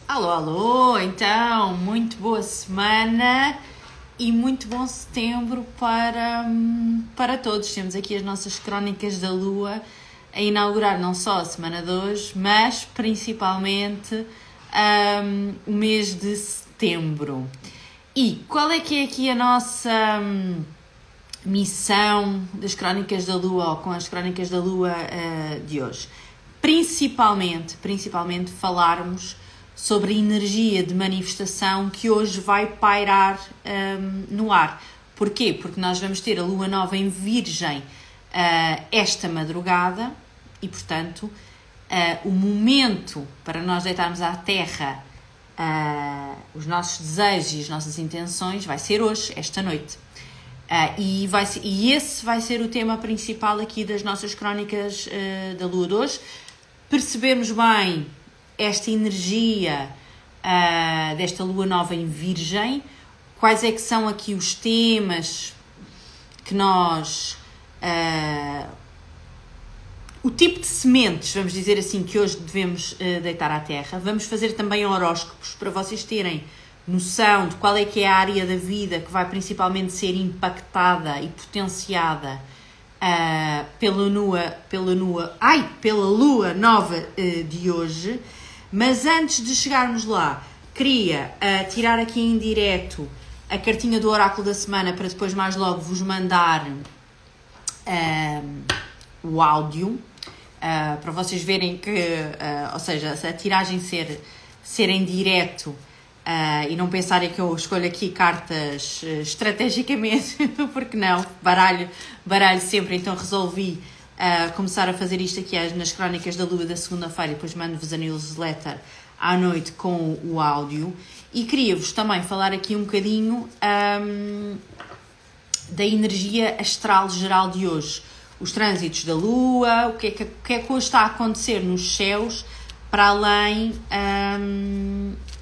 Alô, alô, então, muito boa semana e muito bom setembro para todos. Temos aqui as nossas crónicas da Lua a inaugurar não só a semana de hoje, mas principalmente o mês de setembro. E qual é que é aqui a nossa missão das crónicas da Lua, ou com as crónicas da Lua de hoje? Principalmente falarmos sobre a energia de manifestação que hoje vai pairar no ar. Porquê? Porque nós vamos ter a Lua Nova em Virgem esta madrugada e, portanto, o momento para nós deitarmos à Terra os nossos desejos e as nossas intenções vai ser hoje, esta noite. E esse vai ser o tema principal aqui das nossas crónicas da Lua de hoje. Percebemos bem esta energia desta Lua Nova em Virgem, quais é que são aqui os temas que nós... o tipo de sementes, vamos dizer assim, que hoje devemos deitar à Terra. Vamos fazer também horóscopos para vocês terem noção de qual é que é a área da vida que vai principalmente ser impactada e potenciada pela Lua Nova de hoje. Mas antes de chegarmos lá, queria tirar aqui em direto a cartinha do oráculo da semana para depois mais logo vos mandar o áudio para vocês verem que, ou seja, se a tiragem ser em direto e não pensarem que eu escolho aqui cartas estrategicamente, porque não, baralho sempre, então resolvi começar a fazer isto aqui nas crónicas da Lua da segunda-feira e depois mando-vos a newsletter à noite com o áudio. E queria-vos também falar aqui um bocadinho da energia astral geral de hoje. Os trânsitos da Lua, o que é que hoje está a acontecer nos céus, para além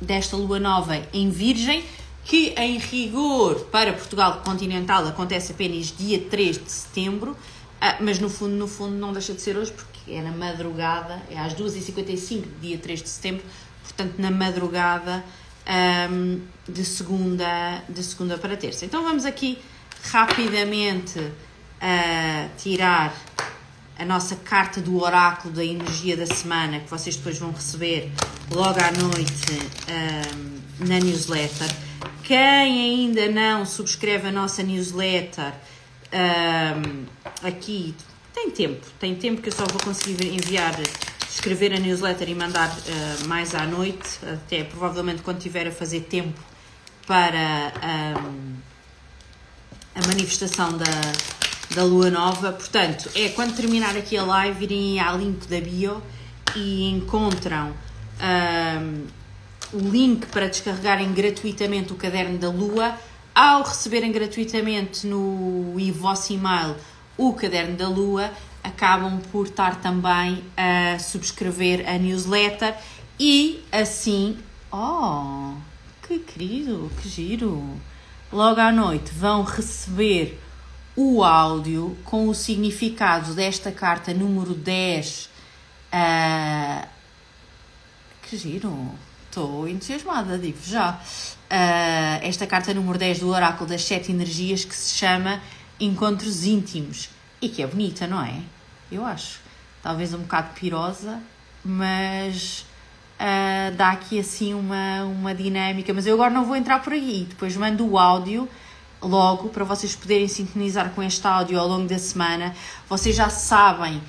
desta Lua Nova em Virgem, que em rigor para Portugal continental acontece apenas dia 3 de setembro, mas no fundo não deixa de ser hoje, porque é na madrugada, é às 2h55 de dia 3 de setembro, portanto na madrugada de segunda para terça. Então vamos aqui rapidamente tirar a nossa carta do oráculo da energia da semana, que vocês depois vão receber logo à noite na newsletter. Quem ainda não subscreve a nossa newsletter, aqui tem tempo que eu só vou conseguir escrever a newsletter e mandar mais à noite, até provavelmente quando estiver a fazer tempo para a manifestação da Lua Nova. Portanto, quando terminar aqui a live, irem ao link da bio e encontram o link para descarregarem gratuitamente o caderno da Lua. Ao receberem gratuitamente no vosso e-mail o caderno da Lua, acabam por estar também a subscrever a newsletter e assim, que querido, que giro, logo à noite vão receber o áudio com o significado desta carta número 10. Que giro, estou entusiasmada, digo já. Esta carta número 10 do oráculo das 7 energias, que se chama Encontros Íntimos e que é bonita, não é? Eu acho, talvez um bocado pirosa, mas dá aqui assim uma dinâmica. Mas eu agora não vou entrar por aí, depois mando o áudio logo para vocês poderem sintonizar com este áudio ao longo da semana. Vocês já sabem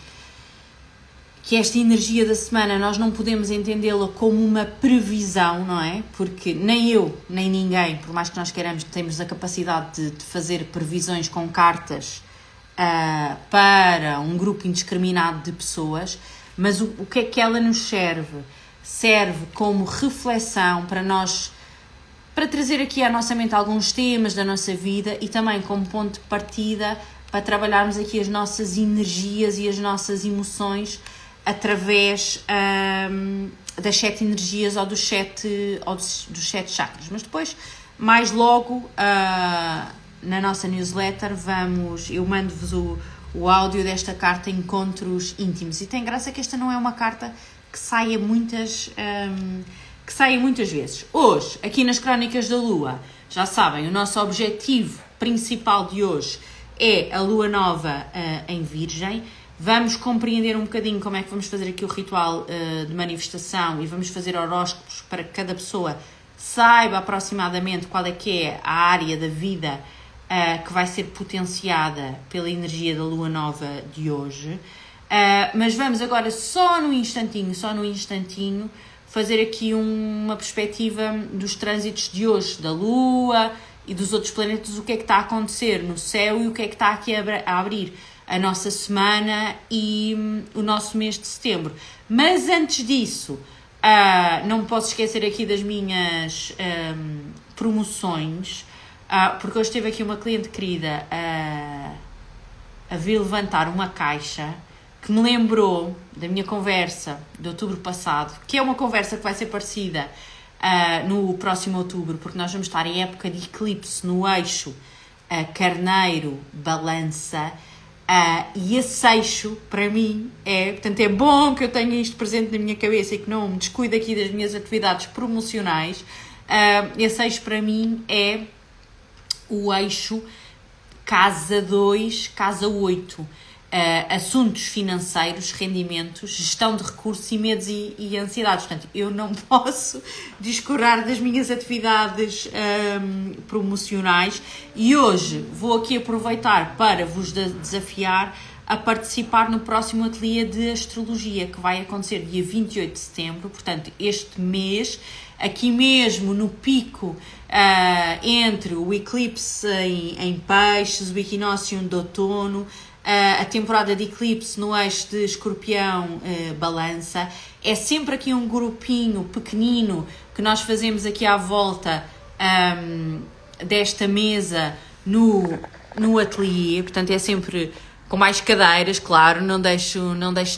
que esta energia da semana nós não podemos entendê-la como uma previsão, não é? Porque nem eu, nem ninguém, por mais que nós queiramos, temos a capacidade de fazer previsões com cartas para um grupo indiscriminado de pessoas, mas o que é que ela nos serve? Serve como reflexão para trazer aqui à nossa mente alguns temas da nossa vida e também como ponto de partida para trabalharmos aqui as nossas energias e as nossas emoções através das 7 energias ou dos 7 chakras. Mas depois, mais logo, na nossa newsletter, eu mando-vos o áudio desta carta Encontros Íntimos. E tem graça que esta não é uma carta que saia muitas que saem muitas vezes. Hoje, aqui nas Crónicas da Lua, já sabem, o nosso objetivo principal de hoje é a Lua Nova em Virgem. Vamos compreender um bocadinho como é que vamos fazer aqui o ritual de manifestação e vamos fazer horóscopos para que cada pessoa saiba aproximadamente qual é que é a área da vida que vai ser potenciada pela energia da Lua Nova de hoje. Mas vamos agora só no instantinho, fazer aqui uma perspectiva dos trânsitos de hoje, da Lua e dos outros planetas, o que é que está a acontecer no céu e o que é que está aqui a abrir a nossa semana e o nosso mês de setembro. Mas antes disso, não me posso esquecer aqui das minhas promoções, porque hoje teve aqui uma cliente querida a vir levantar uma caixa que me lembrou da minha conversa de outubro passado, que é uma conversa que vai ser parecida no próximo outubro, porque nós vamos estar em época de eclipse no eixo Carneiro-Balança, e esse eixo, para mim, portanto, é bom que eu tenha isto presente na minha cabeça e que não me descuide aqui das minhas atividades promocionais. Esse eixo, para mim, é o eixo Casa 2, Casa 8. Assuntos financeiros, rendimentos, gestão de recursos e medos e ansiedades. Portanto, eu não posso descurar das minhas atividades promocionais e hoje vou aqui aproveitar para vos desafiar a participar no próximo ateliê de astrologia que vai acontecer dia 28 de setembro, portanto este mês, aqui mesmo no pico entre o eclipse em peixes, o equinócio de outono, a temporada de eclipse no eixo de Escorpião Balança. É sempre aqui um grupinho pequenino que nós fazemos aqui à volta desta mesa no ateliê, portanto é sempre com mais cadeiras, claro, não deixo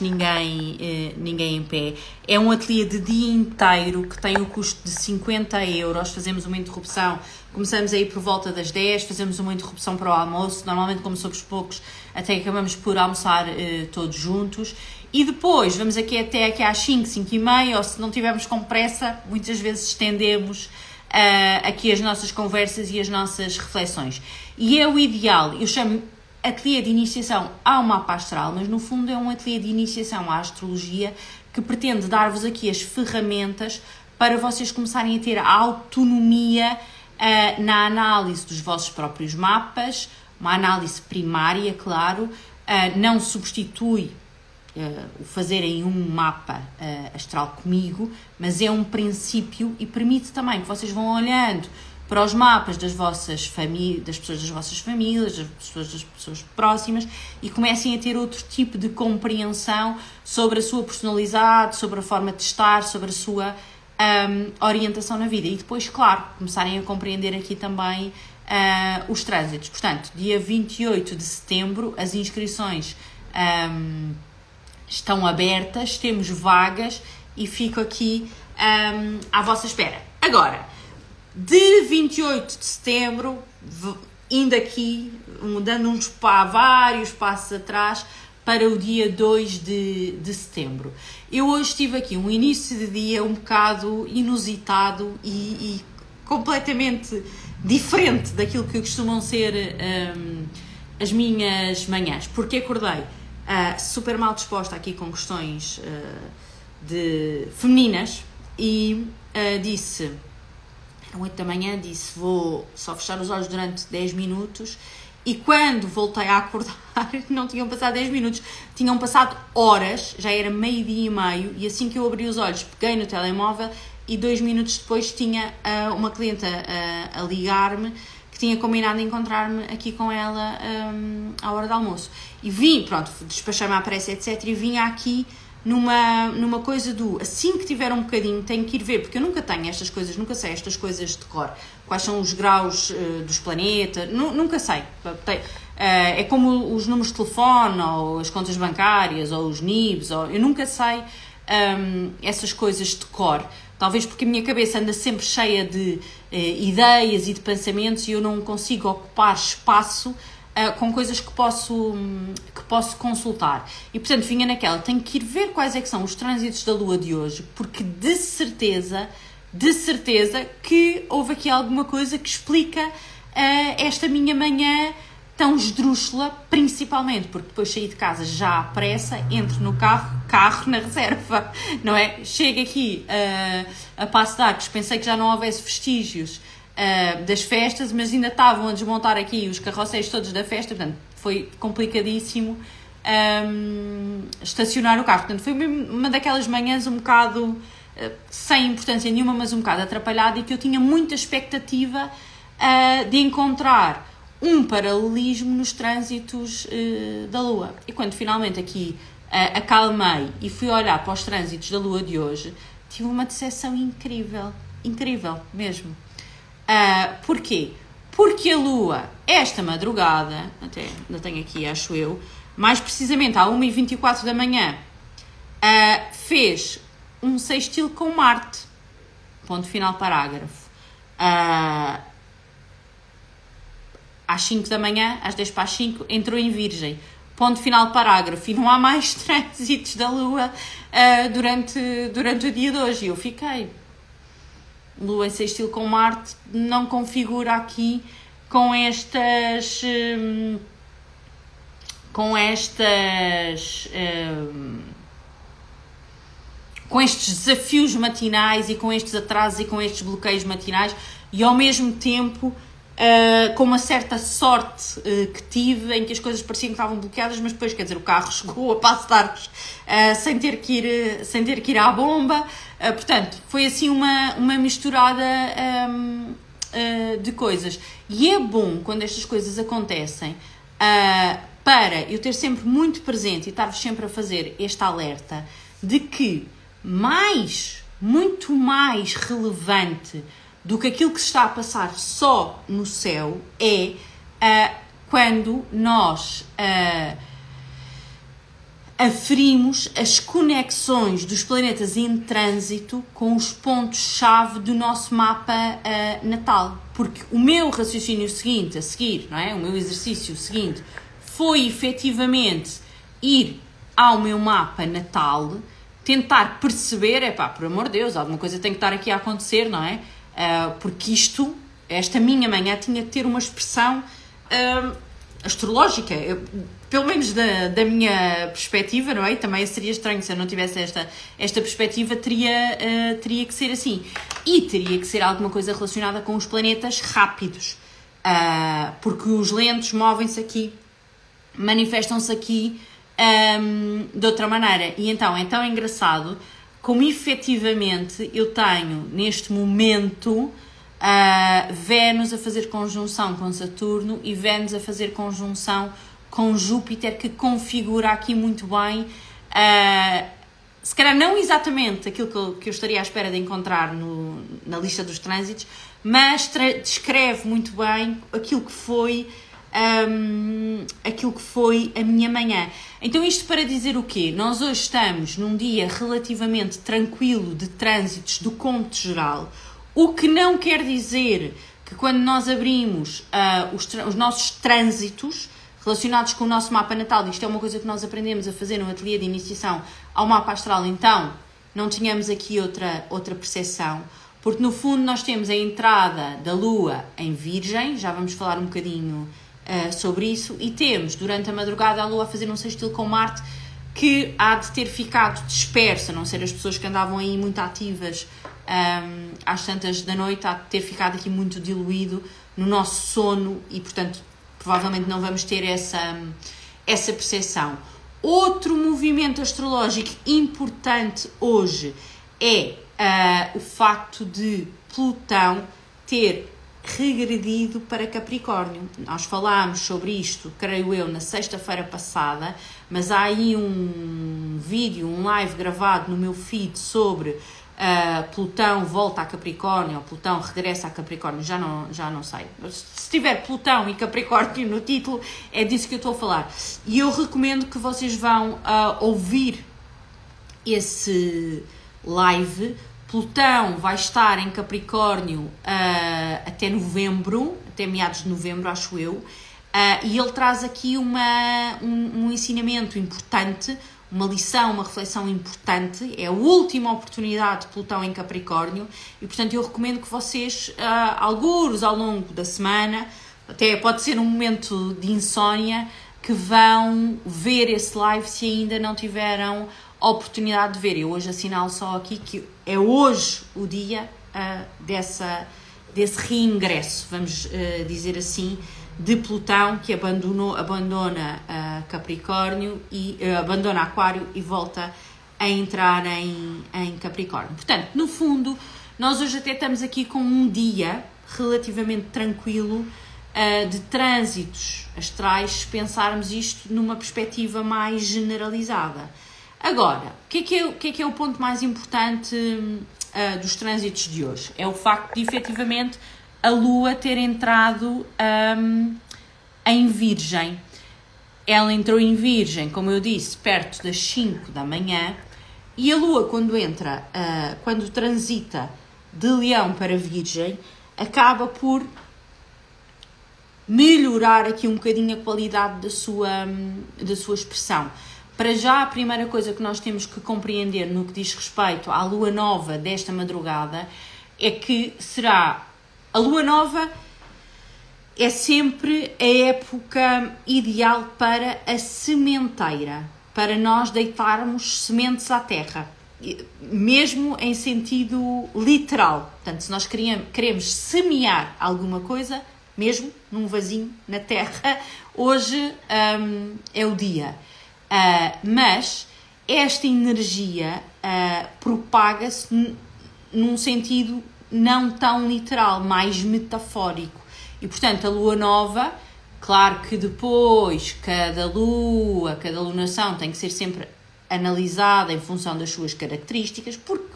ninguém em pé. É um ateliê de dia inteiro que tem o custo de 50€, fazemos uma interrupção, começamos a ir por volta das 10, fazemos uma interrupção para o almoço, normalmente como somos poucos, até acabamos por almoçar todos juntos, e depois vamos até aqui às 5, 5:30, ou se não tivermos com pressa, muitas vezes estendemos aqui as nossas conversas e as nossas reflexões. E é o ideal, eu chamo ateliê de iniciação ao mapa astral, mas no fundo é um ateliê de iniciação à astrologia que pretende dar-vos aqui as ferramentas para vocês começarem a ter a autonomia na análise dos vossos próprios mapas, uma análise primária, claro, não substitui o fazerem um mapa astral comigo, mas é um princípio e permite também que vocês vão olhando para os mapas das vossas famílias, das pessoas das vossas famílias, das pessoas próximas e comecem a ter outro tipo de compreensão sobre a sua personalidade, sobre a forma de estar, sobre a sua orientação na vida. E depois, claro, começarem a compreender aqui também os trânsitos. Portanto, dia 28 de setembro, as inscrições estão abertas, temos vagas e fico aqui à vossa espera. Agora, de 28 de setembro, indo aqui, dando vários passos atrás, para o dia 2 de setembro. Eu hoje tive aqui um início de dia um bocado inusitado e completamente diferente daquilo que costumam ser as minhas manhãs, porque acordei super mal disposta aqui com questões femininas e disse... Eram 8 da manhã, disse, vou só fechar os olhos durante 10 minutos e quando voltei a acordar, não tinham passado 10 minutos, tinham passado horas, já era 12:30 e assim que eu abri os olhos, peguei no telemóvel e 2 minutos depois tinha uma cliente a ligar-me que tinha combinado encontrar-me aqui com ela à hora do almoço. E vim, pronto, despachei-me à pressa, etc. E vim aqui numa coisa assim que tiver um bocadinho, tenho que ir ver, porque eu nunca tenho estas coisas, nunca sei estas coisas de cor, quais são os graus dos planetas, nunca sei, é como os números de telefone, ou as contas bancárias, ou os NIBs, eu nunca sei essas coisas de cor, talvez porque a minha cabeça anda sempre cheia de ideias e de pensamentos e eu não consigo ocupar espaço com coisas que posso consultar. E, portanto, vinha naquela, tenho que ir ver quais é que são os trânsitos da Lua de hoje, porque de certeza de certeza que houve aqui alguma coisa que explica esta minha manhã tão esdrúxula, principalmente porque depois saí de casa já à pressa, entro no carro na reserva, não é? Chego aqui a Passo de Arcos, pensei que já não houvesse vestígios das festas, mas ainda estavam a desmontar aqui os carroceiros todos da festa, portanto foi complicadíssimo estacionar o carro. Portanto, foi uma daquelas manhãs um bocado sem importância nenhuma, mas um bocado atrapalhada, e que eu tinha muita expectativa de encontrar um paralelismo nos trânsitos da Lua. E quando finalmente aqui acalmei e fui olhar para os trânsitos da Lua de hoje, tive uma decepção incrível, incrível mesmo. Porquê? Porque a Lua, esta madrugada, até ainda tenho aqui, acho eu, mais precisamente à 1h24 da manhã, fez um sextil com Marte. Ponto final, parágrafo. Às 5 da manhã, às 10 para as 5, entrou em Virgem. Ponto final, parágrafo. E não há mais trânsitos da Lua durante o dia de hoje. E eu fiquei. Lua em sextil com Marte não configura aqui com estes desafios matinais e com estes atrasos e com estes bloqueios matinais, e ao mesmo tempo com uma certa sorte que tive, em que as coisas pareciam que estavam bloqueadas, mas depois, quer dizer, o carro chegou a Passo de Arcos sem ter que ir à bomba. Portanto, foi assim uma misturada de coisas. E é bom quando estas coisas acontecem, para eu ter sempre muito presente e estar-vos sempre a fazer este alerta de que muito mais relevante do que aquilo que se está a passar só no céu é quando nós aferimos as conexões dos planetas em trânsito com os pontos-chave do nosso mapa natal. Porque o meu raciocínio seguinte, a seguir, não é? O meu exercício seguinte foi efetivamente ir ao meu mapa natal, tentar perceber, por amor de Deus, alguma coisa tem que estar aqui a acontecer, não é? Porque esta minha manhã tinha que ter uma expressão astrológica, pelo menos da minha perspectiva, não é? Também seria estranho se eu não tivesse esta perspectiva, teria que ser assim. E teria que ser alguma coisa relacionada com os planetas rápidos, porque os lentos movem-se aqui, manifestam-se aqui de outra maneira. E então é tão engraçado como efetivamente eu tenho neste momento Vênus a fazer conjunção com Saturno e Vênus a fazer conjunção com Júpiter, que configura aqui muito bem, se calhar não exatamente aquilo que eu estaria à espera de encontrar na lista dos trânsitos, mas descreve muito bem aquilo que foi a minha manhã. Então isto para dizer o quê? Nós hoje estamos num dia relativamente tranquilo de trânsitos do conto geral, o que não quer dizer que quando nós abrimos os nossos trânsitos relacionados com o nosso mapa natal, isto é uma coisa que nós aprendemos a fazer no ateliê de iniciação ao mapa astral, então não tínhamos aqui outra percepção, porque no fundo nós temos a entrada da Lua em Virgem, já vamos falar um bocadinho sobre isso, e temos durante a madrugada a Lua a fazer um sextil com Marte, que há de ter ficado dispersa, a não ser as pessoas que andavam aí muito ativas às tantas da noite, há de ter ficado aqui muito diluído no nosso sono e, portanto, provavelmente não vamos ter essa percepção. Outro movimento astrológico importante hoje é o facto de Plutão ter regredido para Capricórnio. Nós falámos sobre isto, creio eu, na sexta-feira passada, mas há aí um vídeo, um live gravado no meu feed sobre Plutão volta a Capricórnio, ou Plutão regressa a Capricórnio, já não sei. Se tiver Plutão e Capricórnio no título, é disso que eu estou a falar. E eu recomendo que vocês vão ouvir esse live. Plutão vai estar em Capricórnio até novembro, até meados de novembro, acho eu, e ele traz aqui um ensinamento importante, uma lição, uma reflexão importante, é a última oportunidade de Plutão em Capricórnio e, portanto, eu recomendo que vocês, algures ao longo da semana, até pode ser um momento de insónia, que vão ver esse live se ainda não tiveram a oportunidade de ver. Eu hoje assinalo só aqui que é hoje o dia desse reingresso, vamos dizer assim, de Plutão, que abandona Capricórnio e abandona Aquário e volta a entrar em Capricórnio. Portanto, no fundo, nós hoje até estamos aqui com um dia relativamente tranquilo de trânsitos astrais, se pensarmos isto numa perspectiva mais generalizada. Agora, o que é o ponto mais importante dos trânsitos de hoje? É o facto de, efetivamente, a Lua ter entrado em Virgem. Ela entrou em Virgem, como eu disse, perto das 5 da manhã, e a Lua, quando transita de Leão para Virgem, acaba por melhorar aqui um bocadinho a qualidade da sua expressão. Para já, a primeira coisa que nós temos que compreender no que diz respeito à Lua Nova desta madrugada é que a Lua Nova é sempre a época ideal para a sementeira, para nós deitarmos sementes à terra, mesmo em sentido literal. Portanto, se nós queremos semear alguma coisa, mesmo num vasinho na terra, hoje é o dia. Mas esta energia propaga-se num sentido não tão literal, mais metafórico. E, portanto, a Lua Nova, claro que depois cada lunação tem que ser sempre analisada em função das suas características, porque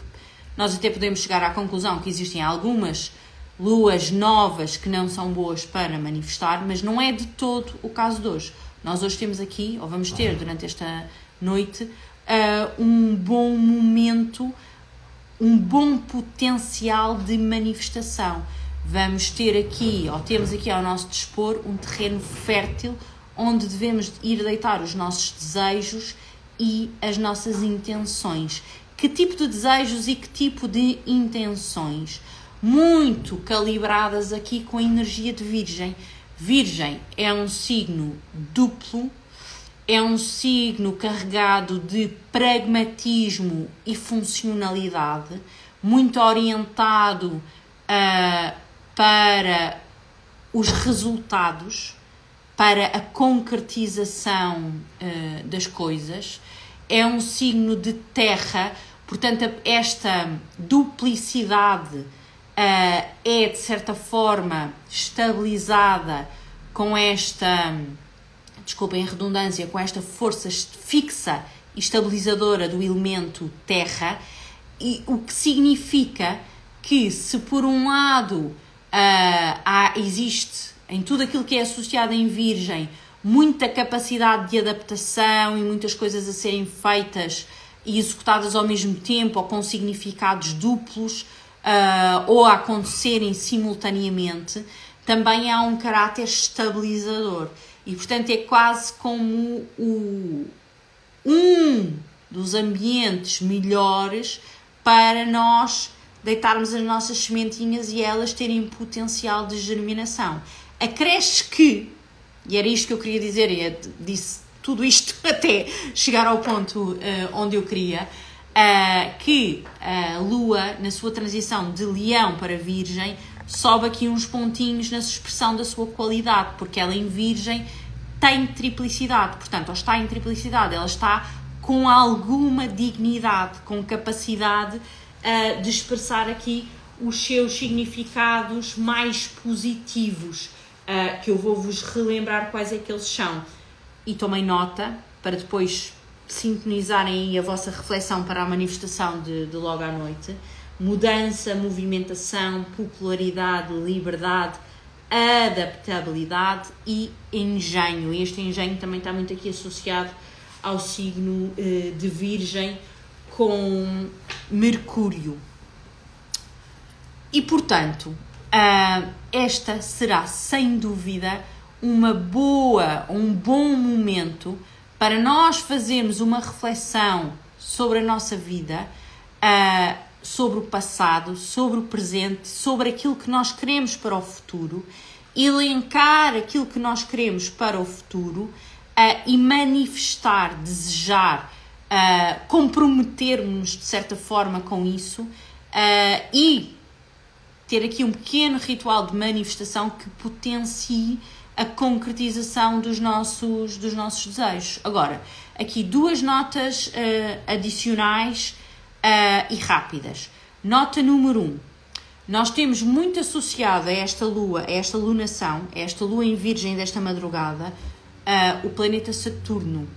nós até podemos chegar à conclusão que existem algumas luas novas que não são boas para manifestar, mas não é de todo o caso de hoje. Nós hoje temos aqui, ou vamos ter durante esta noite, um bom momento, um bom potencial de manifestação. Vamos ter aqui, ou temos aqui ao nosso dispor, um terreno fértil onde devemos ir deitar os nossos desejos e as nossas intenções. Que tipo de desejos e que tipo de intenções? Muito calibradas aqui com a energia de Virgem. Virgem é um signo duplo, é um signo carregado de pragmatismo e funcionalidade, muito orientado para os resultados, para a concretização das coisas. É um signo de terra, portanto, esta duplicidade é, de certa forma, estabilizada com esta, desculpem a redundância, com esta força fixa e estabilizadora do elemento terra, e o que significa que, se por um lado existe em tudo aquilo que é associado em Virgem muita capacidade de adaptação e muitas coisas a serem feitas e executadas ao mesmo tempo ou com significados duplos, ou a acontecerem simultaneamente, também há um caráter estabilizador e, portanto, é quase como um dos ambientes melhores para nós deitarmos as nossas sementinhas e elas terem potencial de germinação. Acresce que, e era isto que eu queria dizer, e disse tudo isto até chegar ao ponto onde eu queria, que a Lua, na sua transição de Leão para Virgem, sobe aqui uns pontinhos na expressão da sua qualidade, porque ela em Virgem tem triplicidade, portanto, ou está em triplicidade, ela está com alguma dignidade, com capacidade de expressar aqui os seus significados mais positivos, que eu vou-vos relembrar quais é que eles são. E tomem nota, para depois sintonizarem aí a vossa reflexão para a manifestação de logo à noite. Mudança, movimentação, popularidade, liberdade, adaptabilidade e engenho. Este engenho também está muito aqui associado ao signo de Virgem com Mercúrio. E, portanto, esta será, sem dúvida, um bom momento para nós fazermos uma reflexão sobre a nossa vida, sobre o passado, sobre o presente, sobre aquilo que nós queremos para o futuro, elencar aquilo que nós queremos para o futuro e manifestar, desejar, comprometermos de certa forma com isso e ter aqui um pequeno ritual de manifestação que potencie a concretização dos nossos desejos. Agora, aqui 2 notas adicionais e rápidas. Nota número 1. Nós temos muito associado a esta lua, a esta lunação, a esta lua em Virgem desta madrugada, o planeta Saturno,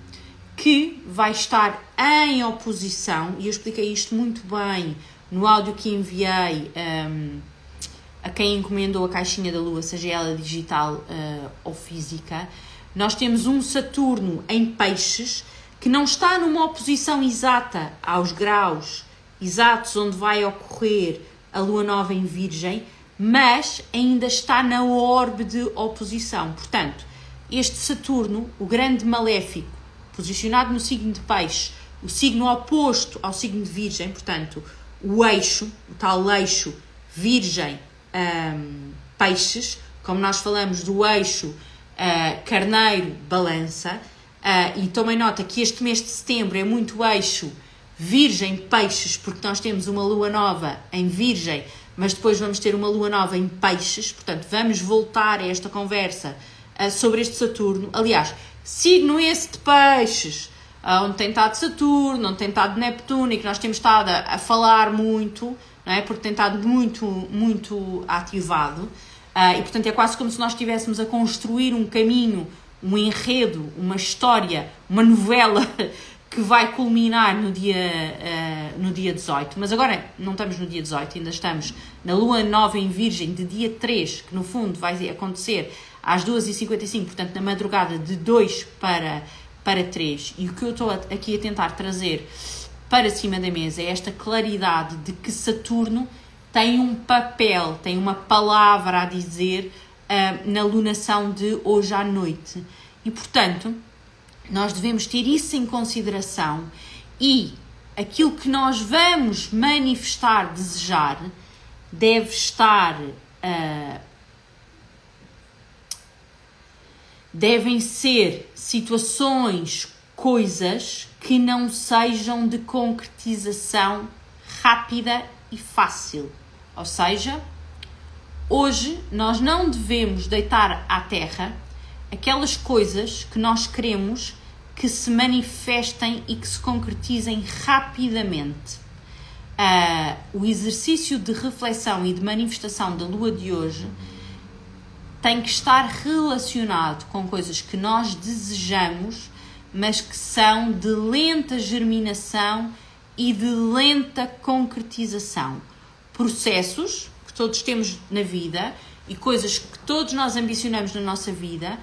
que vai estar em oposição, e eu expliquei isto muito bem no áudio que enviei a quem encomendou a caixinha da lua, seja ela digital ou física. Nós temos um Saturno em Peixes, que não está numa oposição exata aos graus exatos onde vai ocorrer a lua nova em Virgem, mas ainda está na orbe de oposição. Portanto, este Saturno, o grande maléfico, posicionado no signo de Peixes, o signo oposto ao signo de Virgem, portanto, o eixo, o tal eixo Virgem, Peixes, como nós falamos do eixo Carneiro, Balança, e tomem nota que este mês de setembro é muito eixo Virgem, Peixes, porque nós temos uma lua nova em Virgem, mas depois vamos ter uma lua nova em Peixes, portanto vamos voltar a esta conversa sobre este Saturno. Aliás, signo esse de Peixes, onde tem estado Saturno, onde tem estado Neptuno, e que nós temos estado a falar muito, não é? Porque tem estado muito ativado, e portanto é quase como se nós estivéssemos a construir um caminho, um enredo, uma história, uma novela que vai culminar no dia 18. Mas agora não estamos no dia 18, ainda estamos na lua nova em Virgem de dia 3, que no fundo vai acontecer às 2h55, portanto na madrugada de 2 para 3. E o que eu estou aqui a tentar trazer para cima da mesa é esta claridade de que Saturno tem um papel, tem uma palavra a dizer na lunação de hoje à noite. E, portanto, nós devemos ter isso em consideração, e aquilo que nós vamos manifestar, desejar, deve estar... devem ser situações, coisas que não sejam de concretização rápida e fácil. Ou seja, hoje nós não devemos deitar à terra aquelas coisas que nós queremos que se manifestem e que se concretizem rapidamente. O exercício de reflexão e de manifestação da lua de hoje tem que estar relacionado com coisas que nós desejamos, mas que são de lenta germinação e de lenta concretização. Processos que todos temos na vida e coisas que todos nós ambicionamos na nossa vida,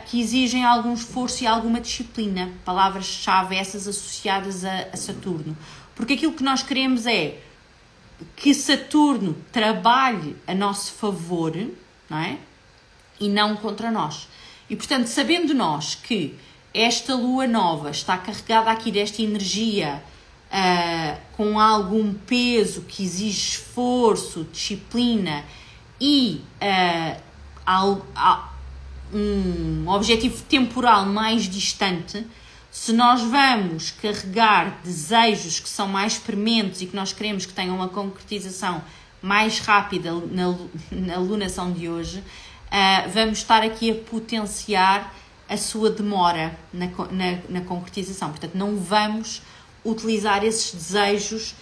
que exigem algum esforço e alguma disciplina. Palavras-chave essas associadas a Saturno. Porque aquilo que nós queremos é que Saturno trabalhe a nosso favor, não é? E não contra nós. E, portanto, sabendo nós que esta lua nova está carregada aqui desta energia com algum peso que exige esforço, disciplina e um objetivo temporal mais distante, se nós vamos carregar desejos que são mais prementes e que nós queremos que tenham uma concretização mais rápida na lunação de hoje, vamos estar aqui a potenciar a sua demora na concretização. Portanto, não vamos utilizar esses desejos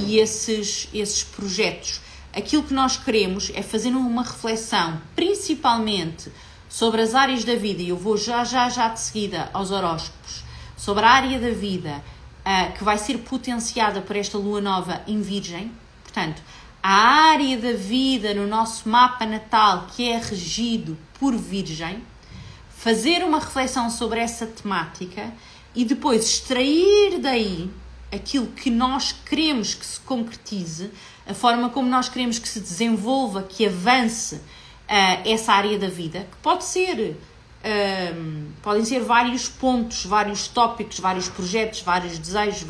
e esses projetos. Aquilo que nós queremos é fazer uma reflexão, principalmente sobre as áreas da vida, e eu vou já de seguida aos horóscopos, sobre a área da vida que vai ser potenciada por esta lua nova em Virgem. Portanto, a área da vida no nosso mapa natal que é regido por Virgem, fazer uma reflexão sobre essa temática e depois extrair daí aquilo que nós queremos que se concretize, a forma como nós queremos que se desenvolva, que avance essa área da vida, que pode ser podem ser vários pontos, vários tópicos, vários projetos, vários desejos,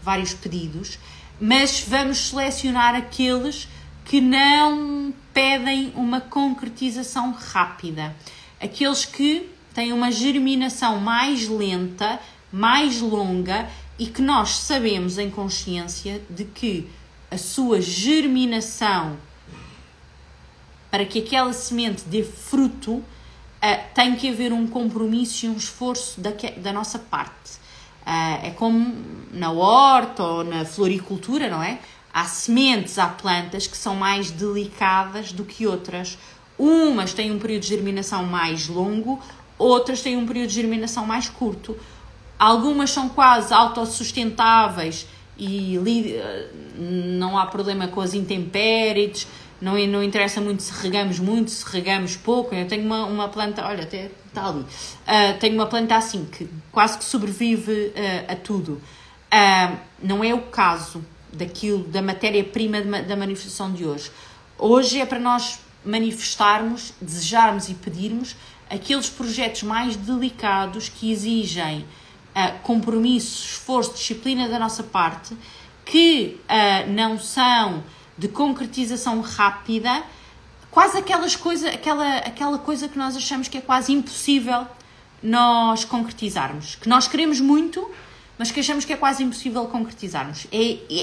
vários pedidos, mas vamos selecionar aqueles que não pedem uma concretização rápida, aqueles que têm uma germinação mais lenta, mais longa e que nós sabemos em consciência de que a sua germinação, para que aquela semente dê fruto, tem que haver um compromisso e um esforço da nossa parte. É como na horta ou na floricultura, não é? Há sementes, há plantas que são mais delicadas do que outras. Umas têm um período de germinação mais longo, outras têm um período de germinação mais curto. Algumas são quase autossustentáveis e não há problema com as intempéries, não interessa muito se regamos pouco. Eu tenho uma planta, olha, até está ali, tenho uma planta assim, que quase que sobrevive a tudo. Não é o caso da matéria-prima da manifestação de hoje. Hoje é para nós manifestarmos, desejarmos e pedirmos aqueles projetos mais delicados que exigem compromisso, esforço, disciplina da nossa parte, que não são de concretização rápida, quase aquela coisa que nós achamos que é quase impossível nós concretizarmos, que nós queremos muito, mas que achamos que é quase impossível concretizarmos.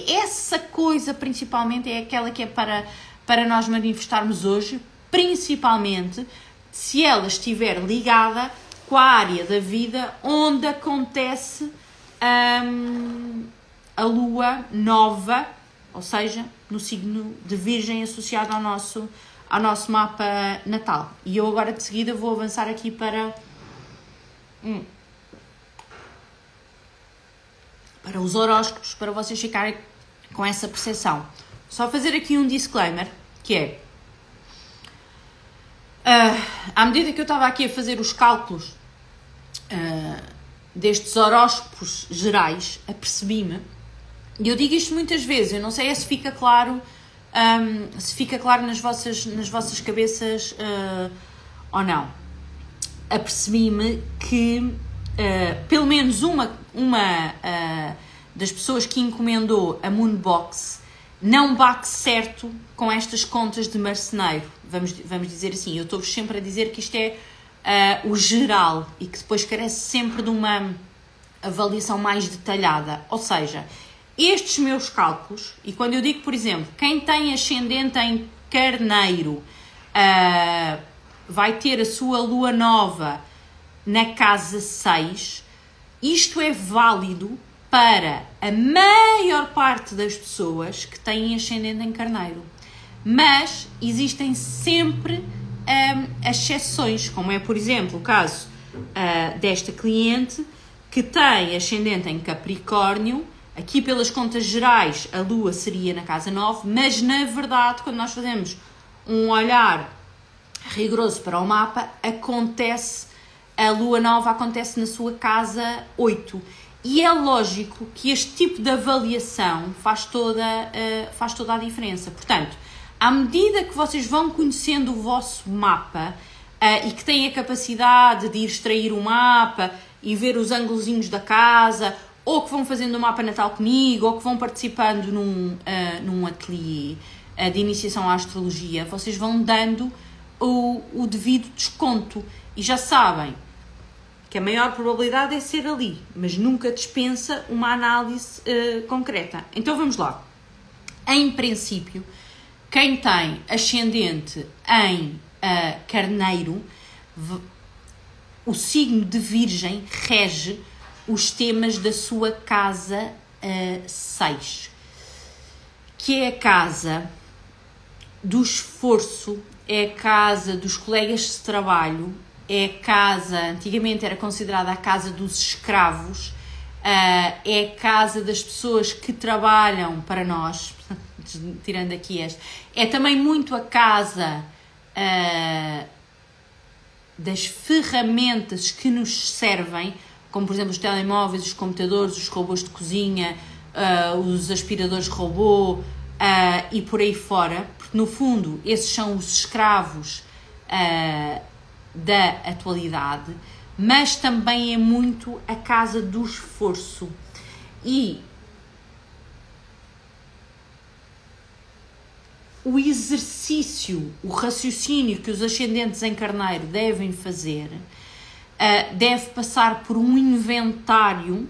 Essa coisa, principalmente, é aquela que é para nós manifestarmos hoje, principalmente se ela estiver ligada com a área da vida onde acontece a lua nova, ou seja, no signo de Virgem associado ao nosso mapa natal. E eu agora de seguida vou avançar aqui para os horóscopos, para vocês ficarem com essa percepção. Só fazer aqui um disclaimer, que é, à medida que eu estava aqui a fazer os cálculos destes horóscopos gerais, apercebi-me, e eu digo isto muitas vezes, eu não sei se fica claro, nas vossas cabeças ou não. Apercebi-me que pelo menos uma das pessoas que encomendou a Moonbox não bate certo com estas contas de marceneiro, vamos dizer assim. Eu estou-vos sempre a dizer que isto é o geral e que depois carece sempre de uma avaliação mais detalhada. Ou seja, estes meus cálculos, e quando eu digo, por exemplo, quem tem ascendente em Carneiro vai ter a sua lua nova na casa 6, isto é válido para a maior parte das pessoas que têm ascendente em Carneiro. Mas existem sempre exceções, como é, por exemplo, o caso desta cliente que tem ascendente em Capricórnio. Aqui, pelas contas gerais, a lua seria na casa 9, mas na verdade, quando nós fazemos um olhar rigoroso para o mapa, a lua nova acontece na sua casa 8. E é lógico que este tipo de avaliação faz toda a diferença. Portanto, à medida que vocês vão conhecendo o vosso mapa e que têm a capacidade de ir extrair o mapa e ver os ângulozinhos da casa, ou que vão fazendo o mapa natal comigo, ou que vão participando num ateliê de iniciação à astrologia, vocês vão dando o devido desconto. E já sabem que a maior probabilidade é ser ali, mas nunca dispensa uma análise concreta. Então vamos lá. Em princípio, quem tem ascendente em Carneiro, o signo de Virgem rege os temas da sua casa 6, que é a casa do esforço, é a casa dos colegas de trabalho, é a casa, antigamente era considerada a casa dos escravos, é a casa das pessoas que trabalham para nós, tirando aqui este, é também muito a casa das ferramentas que nos servem, como por exemplo os telemóveis, os computadores, os robôs de cozinha, os aspiradores robô e por aí fora, porque no fundo esses são os escravos da atualidade, mas também é muito a casa do esforço. E o exercício, o raciocínio que os ascendentes em Carneiro devem fazer deve passar por um inventário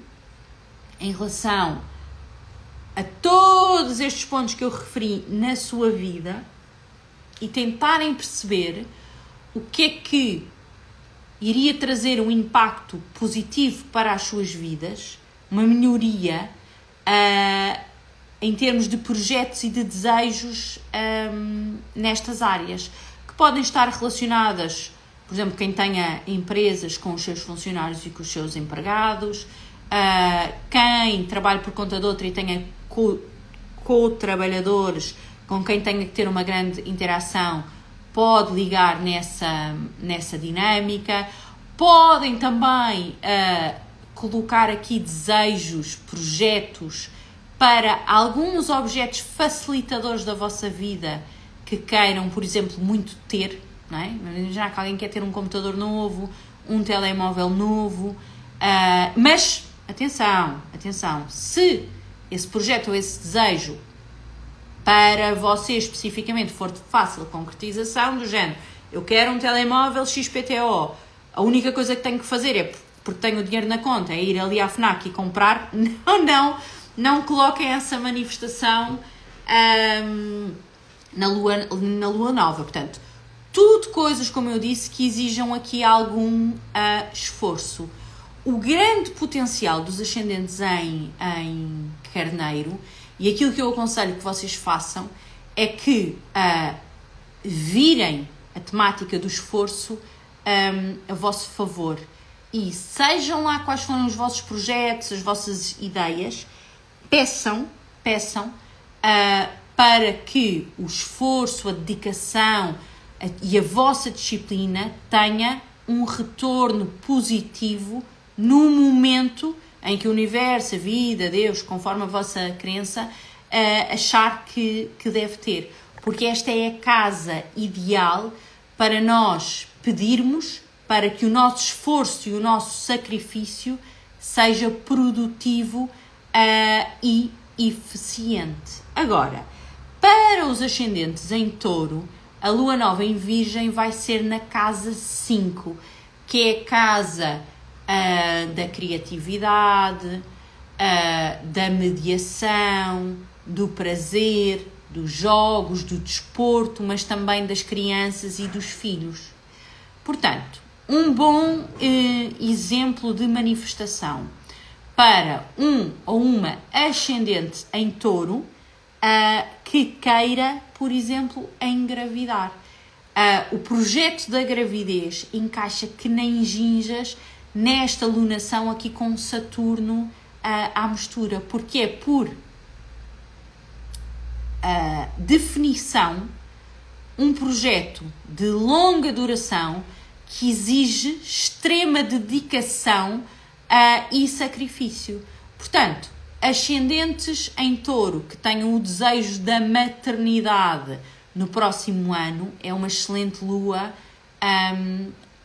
em relação a todos estes pontos que eu referi na sua vida e tentarem perceber o que é que iria trazer um impacto positivo para as suas vidas, uma melhoria em termos de projetos e de desejos nestas áreas, que podem estar relacionadas, por exemplo, quem tenha empresas com os seus funcionários e com os seus empregados, quem trabalha por conta de outra e tenha co-trabalhadores com quem tenha que ter uma grande interação, pode ligar nessa dinâmica. Podem também colocar aqui desejos, projetos para alguns objetos facilitadores da vossa vida que queiram, por exemplo, muito ter, não é? Imaginar que alguém quer ter um computador novo, um telemóvel novo, mas atenção, se esse projeto ou esse desejo para você especificamente for de fácil concretização, do género, eu quero um telemóvel XPTO, a única coisa que tenho que fazer é, porque tenho o dinheiro na conta, é ir ali à FNAC e comprar, não coloquem essa manifestação na lua nova. Portanto, tudo coisas, como eu disse, que exijam aqui algum esforço. O grande potencial dos ascendentes em Carneiro, e aquilo que eu aconselho que vocês façam, é que virem a temática do esforço a vosso favor. E sejam lá quais foram os vossos projetos, as vossas ideias, peçam para que o esforço, a dedicação e a vossa disciplina tenha um retorno positivo no momento em que o universo, a vida, Deus, conforme a vossa crença, achar que deve ter. Porque esta é a casa ideal para nós pedirmos para que o nosso esforço e o nosso sacrifício seja produtivo e eficiente. Agora, para os ascendentes em Touro, a lua nova em Virgem vai ser na casa 5, que é a casa da criatividade, da mediação, do prazer, dos jogos, do desporto, mas também das crianças e dos filhos. Portanto, um bom exemplo de manifestação para um ou uma ascendente em Touro que queira, por exemplo, engravidar. O projeto da gravidez encaixa que nem ginjas nesta lunação aqui com Saturno à mistura, porque é por definição um projeto de longa duração que exige extrema dedicação e sacrifício. Portanto, ascendentes em Touro que tenham o desejo da maternidade no próximo ano, é uma excelente lua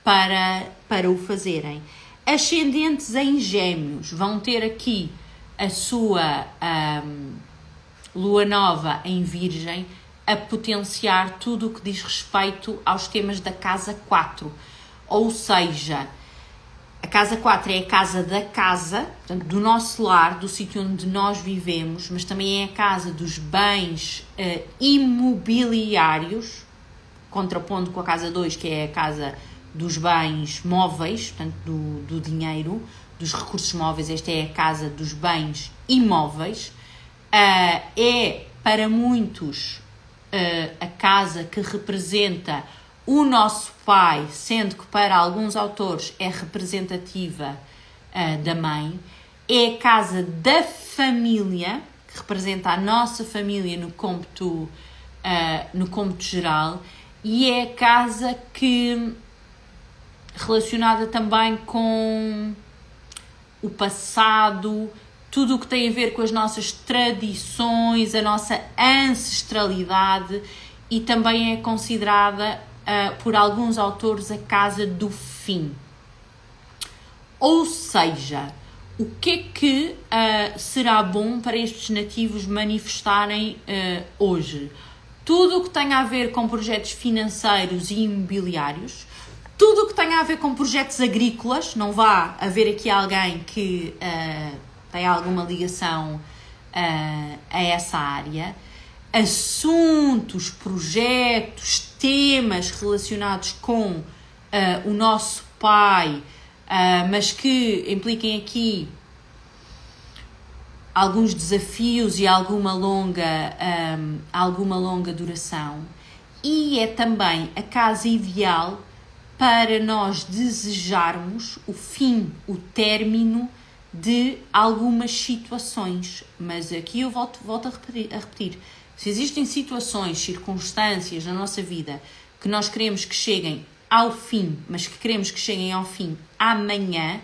para o fazerem. Ascendentes em Gêmeos vão ter aqui a sua lua nova em Virgem a potenciar tudo o que diz respeito aos temas da casa 4. Ou seja, a casa 4 é a casa da casa, portanto, do nosso lar, do sítio onde nós vivemos, mas também é a casa dos bens imobiliários, contrapondo com a casa 2, que é a casa dos bens móveis, portanto, do dinheiro, dos recursos móveis. Esta é a casa dos bens imóveis. É, para muitos, a casa que representa o nosso pai, sendo que para alguns autores é representativa da mãe. É a casa da família, que representa a nossa família no cômputo geral, e é a casa que relacionada também com o passado, tudo o que tem a ver com as nossas tradições, a nossa ancestralidade, e também é considerada por alguns autores, a casa do fim. Ou seja, o que é que será bom para estes nativos manifestarem hoje? Tudo o que tenha a ver com projetos financeiros e imobiliários, tudo o que tenha a ver com projetos agrícolas, não vá haver aqui alguém que tem alguma ligação a essa área, assuntos, projetos, temas relacionados com o nosso pai, mas que impliquem aqui alguns desafios e alguma longa duração. E é também a casa ideal para nós desejarmos o fim, o término de algumas situações. Mas aqui eu volto a repetir. Se existem situações, circunstâncias na nossa vida que nós queremos que cheguem ao fim, mas que queremos que cheguem ao fim amanhã,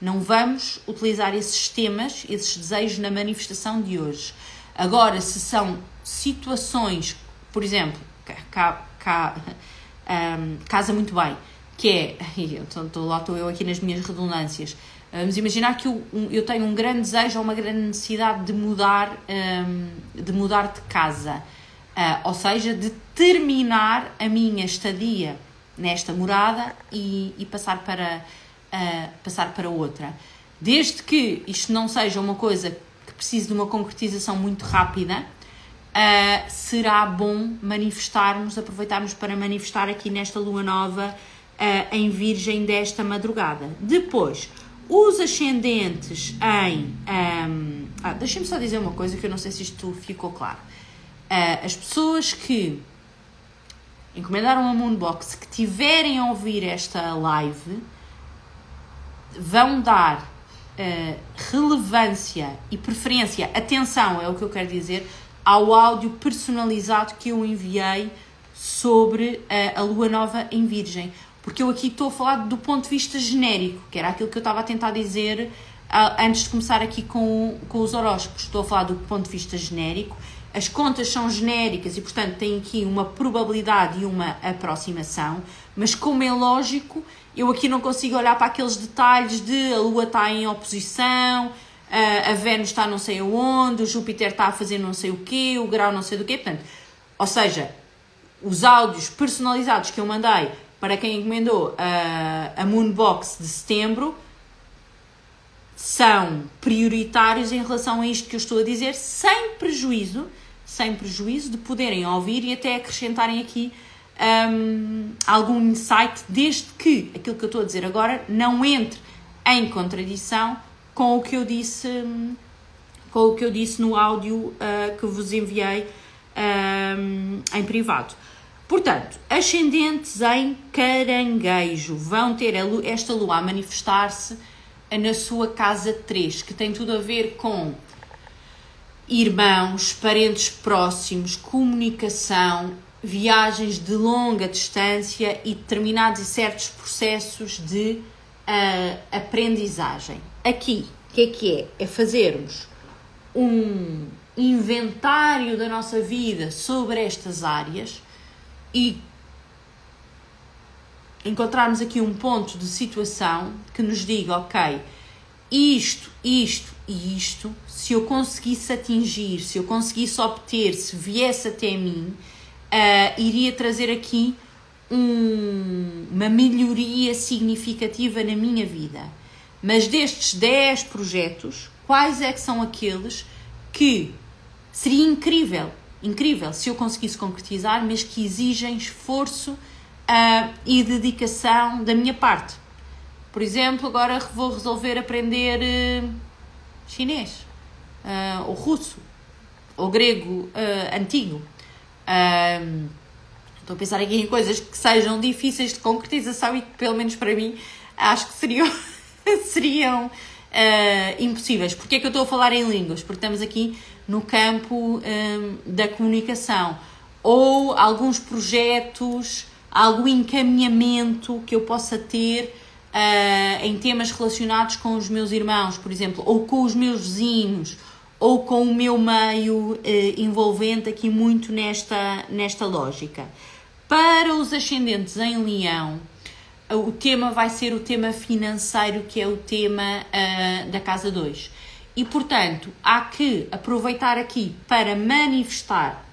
não vamos utilizar esses temas, esses desejos na manifestação de hoje. Agora, se são situações, por exemplo, casa muito bem, que é, estou eu aqui nas minhas redundâncias, vamos imaginar que eu tenho um grande desejo ou uma grande necessidade de mudar de casa, ou seja, de terminar a minha estadia nesta morada e passar para outra. Desde que isto não seja uma coisa que precise de uma concretização muito rápida, será bom aproveitarmos para manifestar aqui nesta lua nova em Virgem desta madrugada. Depois, os ascendentes em... deixem-me só dizer uma coisa que eu não sei se isto ficou claro. As pessoas que encomendaram a Moonbox, que tiverem a ouvir esta live, vão dar relevância e preferência, atenção, é o que eu quero dizer, ao áudio personalizado que eu enviei sobre a lua nova em Virgem. Porque eu aqui estou a falar do ponto de vista genérico, que era aquilo que eu estava a tentar dizer antes de começar aqui com os horóscopos. Estou a falar do ponto de vista genérico. As contas são genéricas e, portanto, têm aqui uma probabilidade e uma aproximação, mas como é lógico, eu aqui não consigo olhar para aqueles detalhes de a Lua está em oposição, a Vênus está não sei aonde, o Júpiter está a fazer não sei o quê, o grau não sei do quê, portanto, ou seja, os áudios personalizados que eu mandei para quem encomendou a Moonbox de setembro são prioritários em relação a isto que eu estou a dizer, sem prejuízo de poderem ouvir e até acrescentarem aqui algum insight, desde que aquilo que eu estou a dizer agora não entre em contradição com o que eu disse no áudio que vos enviei em privado. Portanto, ascendentes em Caranguejo vão ter esta lua a manifestar-se na sua casa 3, que tem tudo a ver com irmãos, parentes próximos, comunicação, viagens de longa distância e determinados e certos processos de aprendizagem. Aqui, o que é? É fazermos um inventário da nossa vida sobre estas áreas e encontrarmos aqui um ponto de situação que nos diga, ok, isto e isto, se eu conseguisse atingir, se eu conseguisse obter, se viesse até mim, iria trazer aqui uma melhoria significativa na minha vida. Mas destes 10 projetos, quais é que são aqueles que seria incrível se eu conseguisse concretizar, mas que exigem esforço e dedicação da minha parte? Por exemplo, agora vou resolver aprender chinês, ou russo, ou grego antigo. Estou a pensar aqui em coisas que sejam difíceis de concretização e que, pelo menos para mim, acho que seriam impossíveis. Porquê é que eu estou a falar em línguas? Porque estamos aqui no campo da comunicação. Ou alguns projetos, algum encaminhamento que eu possa ter em temas relacionados com os meus irmãos, por exemplo, ou com os meus vizinhos, ou com o meu meio envolvente aqui muito nesta lógica. Para os ascendentes em Leão, o tema vai ser o tema financeiro, que é o tema da casa 2. E, portanto, há que aproveitar aqui para manifestar,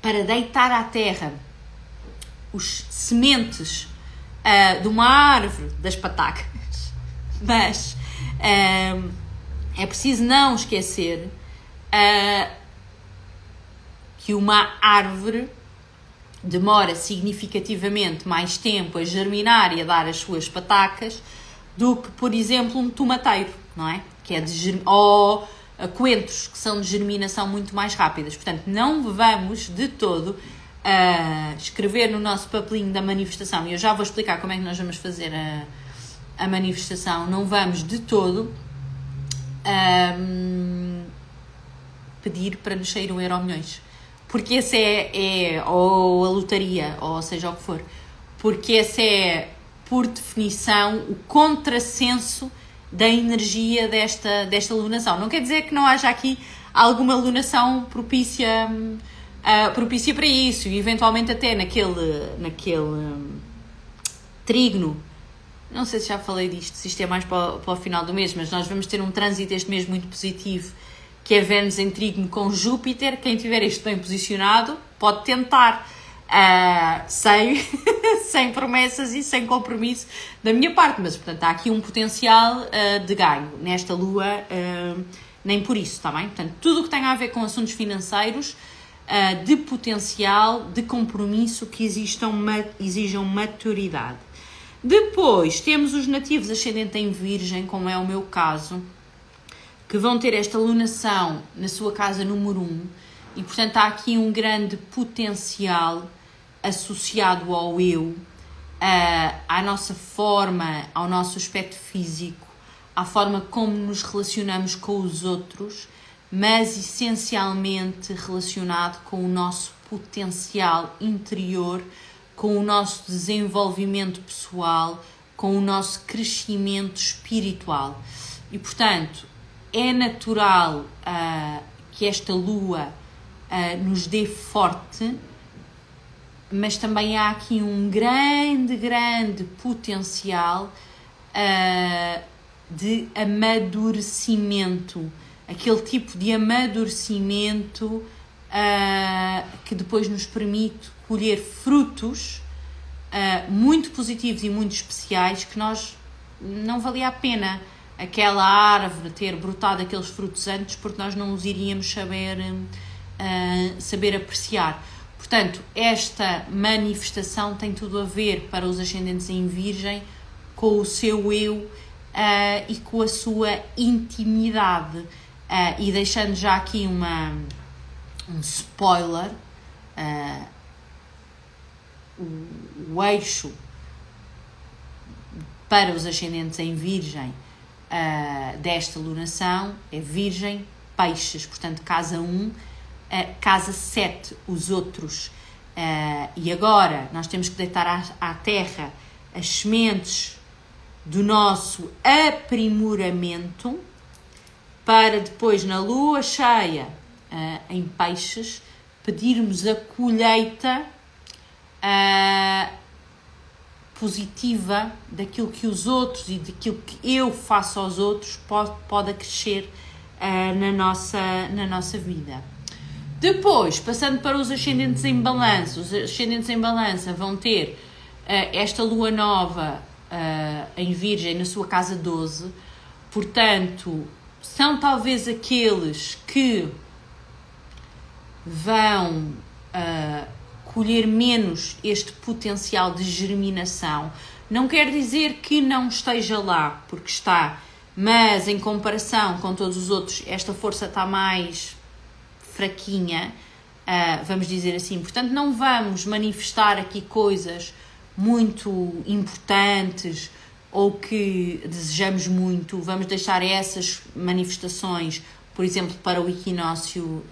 para deitar à terra os sementes de uma árvore das patacas. Mas é preciso não esquecer que uma árvore demora significativamente mais tempo a germinar e a dar as suas patacas do que, por exemplo, um tomateiro, não é? Que é ou coentros, que são de germinação muito mais rápidas. Portanto, não vamos de todo escrever no nosso papelinho da manifestação, e eu já vou explicar como é que nós vamos fazer a manifestação, não vamos de todo pedir para nos sair um Euromilhões, porque esse ou a lotaria, ou seja o que for, porque esse é, por definição, o contrassenso da energia desta lunação. Não quer dizer que não haja aqui alguma lunação propícia para isso, e eventualmente até naquele trígono. Não sei se já falei disto, se isto é mais para o final do mês, mas nós vamos ter um trânsito este mês muito positivo, que é Vênus em trígono com Júpiter. Quem tiver isto bem posicionado pode tentar, sem promessas e sem compromisso da minha parte, mas portanto há aqui um potencial de ganho nesta lua, nem por isso, está bem? Portanto, tudo o que tem a ver com assuntos financeiros, de potencial, de compromisso, que exijam maturidade. Depois temos os nativos ascendente em Virgem, como é o meu caso, que vão ter esta lunação na sua casa número 1, e portanto há aqui um grande potencial associado ao eu, à nossa forma, ao nosso aspecto físico, à forma como nos relacionamos com os outros, mas essencialmente relacionado com o nosso potencial interior, com o nosso desenvolvimento pessoal, com o nosso crescimento espiritual. E, portanto, é natural que esta lua nos dê forte, mas também há aqui um grande potencial de amadurecimento, aquele tipo de amadurecimento que depois nos permite colher frutos muito positivos e muito especiais, que nós não valia a pena aquela árvore ter brotado aqueles frutos antes, porque nós não os iríamos saber apreciar. Portanto, esta manifestação tem tudo a ver, para os ascendentes em Virgem, com o seu eu e com a sua intimidade. E deixando já aqui um spoiler, o eixo para os ascendentes em Virgem desta lunação é Virgem, Peixes, portanto casa 1, casa 7, os outros. E agora nós temos que deitar à terra as sementes do nosso aprimoramento, para depois, na lua cheia em Peixes, pedirmos a colheita positiva daquilo que os outros e daquilo que eu faço aos outros pode crescer na nossa vida. Depois, passando para os ascendentes em Balança, os ascendentes em Balança vão ter esta lua nova em Virgem na sua casa 12, portanto, são talvez aqueles que vão colher menos este potencial de germinação. Não quer dizer que não esteja lá, porque está, mas em comparação com todos os outros, esta força está mais fraquinha, vamos dizer assim. Portanto, não vamos manifestar aqui coisas muito importantes ou que desejamos muito. Vamos deixar essas manifestações, por exemplo, para o equinócio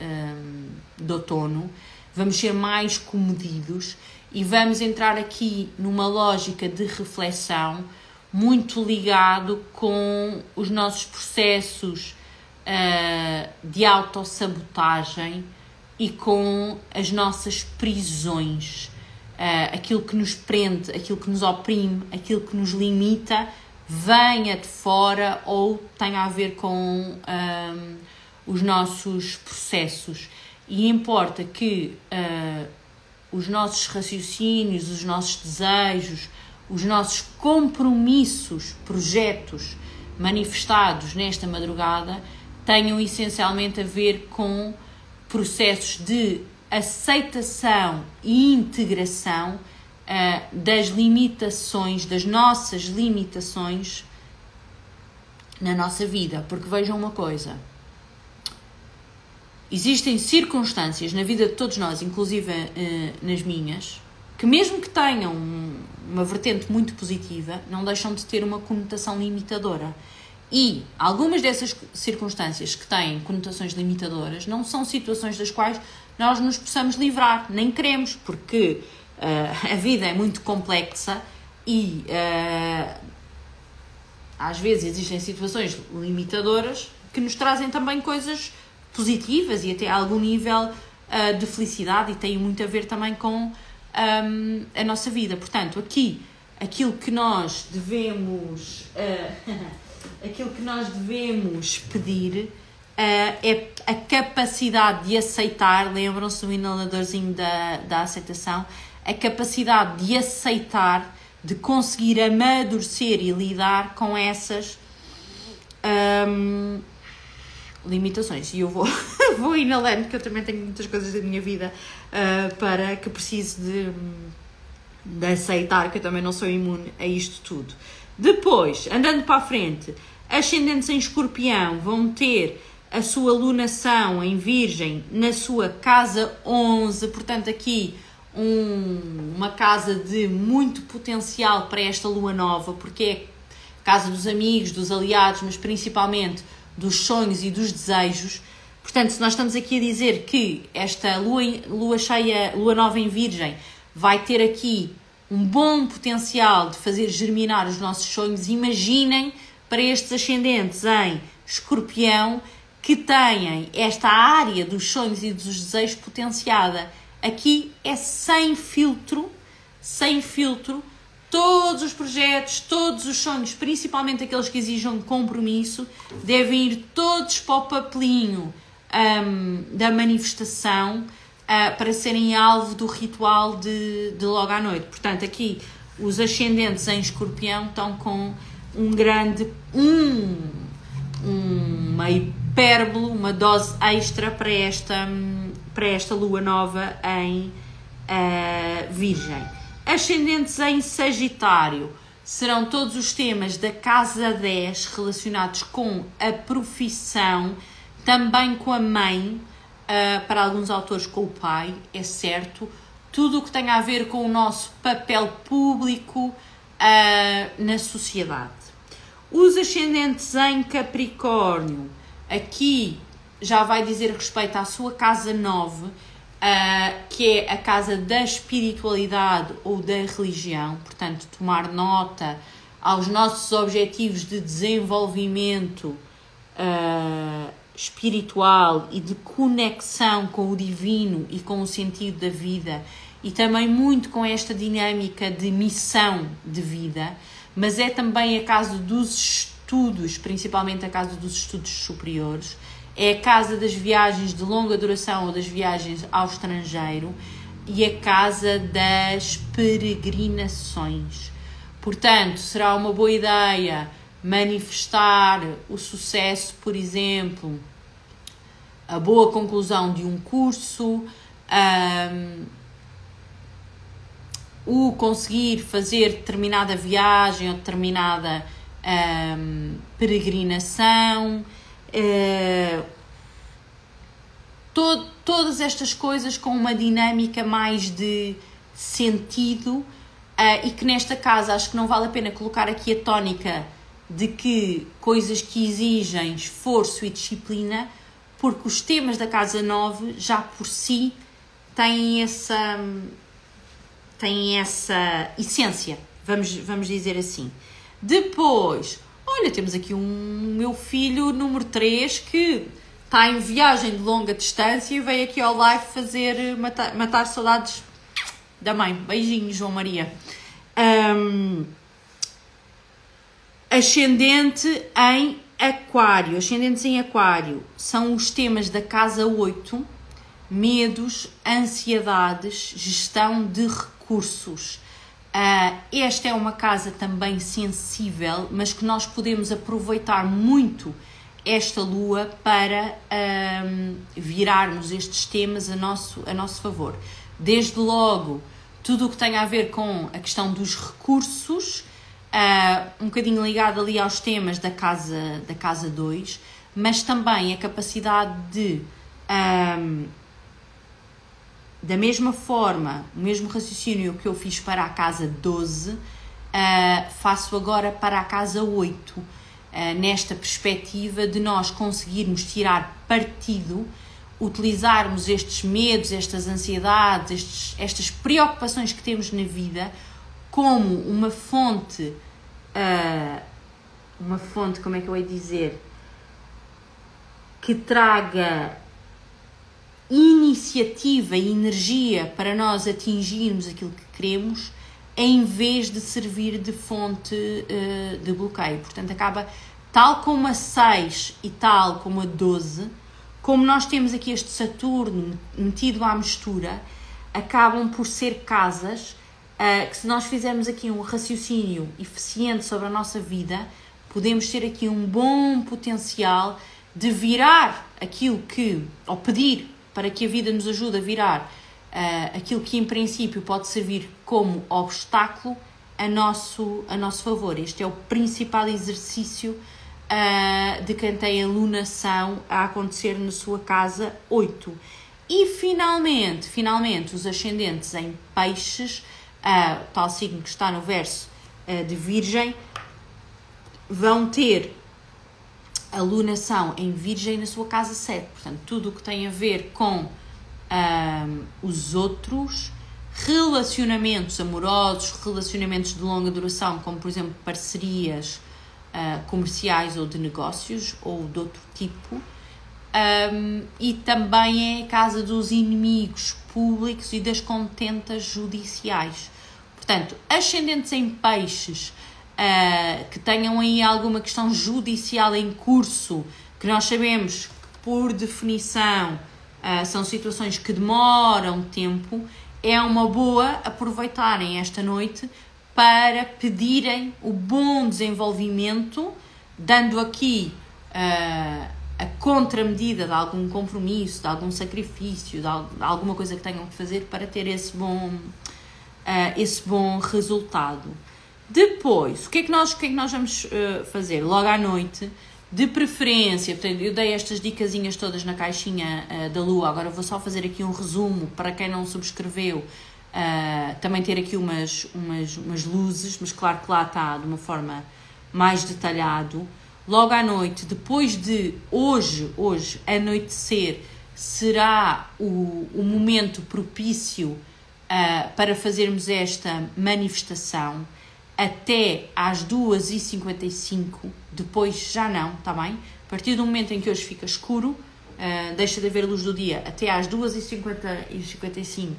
de outono. Vamos ser mais comedidos e vamos entrar aqui numa lógica de reflexão muito ligado com os nossos processos de autossabotagem, e com as nossas prisões. Aquilo que nos prende, aquilo que nos oprime, aquilo que nos limita, venha de fora ou tenha a ver com os nossos processos. E importa que os nossos raciocínios, os nossos desejos, os nossos compromissos, projetos manifestados nesta madrugada tenham essencialmente a ver com processos de aceitação e integração das limitações, das nossas limitações na nossa vida. Porque vejam uma coisa, existem circunstâncias na vida de todos nós, inclusive nas minhas, que mesmo que tenham uma vertente muito positiva, não deixam de ter uma conotação limitadora. E algumas dessas circunstâncias que têm conotações limitadoras não são situações das quais nós nos possamos livrar, nem queremos, porque a vida é muito complexa e às vezes existem situações limitadoras que nos trazem também coisas positivas e até algum nível de felicidade, e tem muito a ver também com a nossa vida. Portanto, aqui, aquilo que nós devemos pedir é a capacidade de aceitar. Lembram-se do inaladorzinho da aceitação? A capacidade de aceitar, de conseguir amadurecer e lidar com essas limitações. E eu vou inalando, porque eu também tenho muitas coisas da minha vida para que preciso de aceitar que eu também não sou imune a isto tudo. Depois, andando para a frente, ascendentes em Escorpião vão ter a sua lunação em Virgem na sua casa 11, portanto aqui uma casa de muito potencial para esta lua nova, porque é a casa dos amigos, dos aliados, mas principalmente dos sonhos e dos desejos. Portanto, se nós estamos aqui a dizer que esta lua cheia, lua nova em Virgem, vai ter aqui um bom potencial de fazer germinar os nossos sonhos, imaginem para estes ascendentes em Escorpião que têm esta área dos sonhos e dos desejos potenciada. Aqui é sem filtro, todos os projetos, todos os sonhos, principalmente aqueles que exijam compromisso, devem ir todos para o papelinho da manifestação para serem alvo do ritual de logo à noite. Portanto, aqui os ascendentes em Escorpião estão com uma hipérbole, uma dose extra para esta lua nova em Virgem. Ascendentes em Sagitário serão todos os temas da casa 10 relacionados com a profissão, também com a mãe, para alguns autores com o pai, é certo, tudo o que tem a ver com o nosso papel público na sociedade. Os ascendentes em Capricórnio, aqui já vai dizer respeito à sua casa 9, que é a casa da espiritualidade ou da religião, portanto, tomar nota aos nossos objetivos de desenvolvimento espiritual e de conexão com o divino e com o sentido da vida, e também muito com esta dinâmica de missão de vida, mas é também a casa dos estudos, principalmente a casa dos estudos superiores, é a casa das viagens de longa duração ou das viagens ao estrangeiro e a casa das peregrinações. Portanto, será uma boa ideia manifestar o sucesso, por exemplo, a boa conclusão de um curso, o conseguir fazer determinada viagem ou determinada peregrinação, todas estas coisas com uma dinâmica mais de sentido, e que nesta casa acho que não vale a pena colocar aqui a tónica de que coisas que exigem esforço e disciplina, porque os temas da casa 9 já por si têm essa essência, vamos dizer assim. Depois, olha, temos aqui um meu filho número 3 que está em viagem de longa distância e veio aqui ao live fazer matar saudades da mãe. Beijinhos, João Maria. Ascendente em Aquário. Ascendentes em Aquário são os temas da casa 8, medos, ansiedades, gestão de recursos. Esta é uma casa também sensível, mas que nós podemos aproveitar muito esta lua para virarmos estes temas a nosso favor. Desde logo, tudo o que tem a ver com a questão dos recursos, um bocadinho ligado ali aos temas da casa 2, mas também a capacidade de, da mesma forma, o mesmo raciocínio que eu fiz para a casa 12, faço agora para a casa 8, nesta perspectiva de nós conseguirmos tirar partido, utilizarmos estes medos, estas ansiedades, estas preocupações que temos na vida como uma fonte, como é que eu ia dizer, que traga iniciativa e energia para nós atingirmos aquilo que queremos, em vez de servir de fonte de bloqueio. Portanto, acaba, tal como a 6 e tal como a 12, como nós temos aqui este Saturno metido à mistura, acabam por ser casas que, se nós fizermos aqui um raciocínio eficiente sobre a nossa vida, podemos ter aqui um bom potencial de virar aquilo que, ou pedir para que a vida nos ajude a virar aquilo que em princípio pode servir como obstáculo a nosso favor. Este é o principal exercício de quem tem a lunação a acontecer na sua casa 8. E finalmente os ascendentes em peixes, tal signo que está no verso de Virgem, vão ter a lunação em Virgem na sua casa 7. Portanto, tudo o que tem a ver com os outros, relacionamentos amorosos, relacionamentos de longa duração, como por exemplo parcerias comerciais ou de negócios ou de outro tipo, e também é a casa dos inimigos públicos e das contentas judiciais. Portanto, ascendentes em peixes que tenham aí alguma questão judicial em curso, que nós sabemos que por definição são situações que demoram tempo, é uma boa aproveitarem esta noite para pedirem o bom desenvolvimento, dando aqui a contramedida de algum compromisso, de algum sacrifício, de alguma coisa que tenham que fazer para ter esse bom resultado. Depois, o que é que nós vamos fazer? Logo à noite, de preferência, portanto, eu dei estas dicasinhas todas na caixinha da Lua, agora vou só fazer aqui um resumo para quem não subscreveu, também ter aqui umas luzes, mas claro que lá está de uma forma mais detalhado. Logo à noite, depois de hoje anoitecer, será o momento propício para fazermos esta manifestação até às 2h55, depois já não, está bem? A partir do momento em que hoje fica escuro, deixa de haver luz do dia, até às 2h55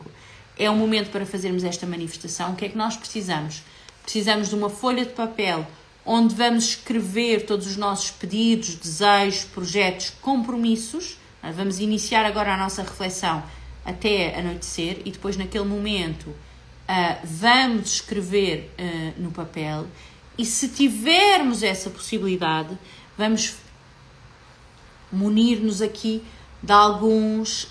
é o momento para fazermos esta manifestação. O que é que nós precisamos? Precisamos de uma folha de papel onde vamos escrever todos os nossos pedidos, desejos, projetos, compromissos. Vamos iniciar agora a nossa reflexão até anoitecer e depois naquele momento vamos escrever no papel, e se tivermos essa possibilidade, vamos munir-nos aqui de alguns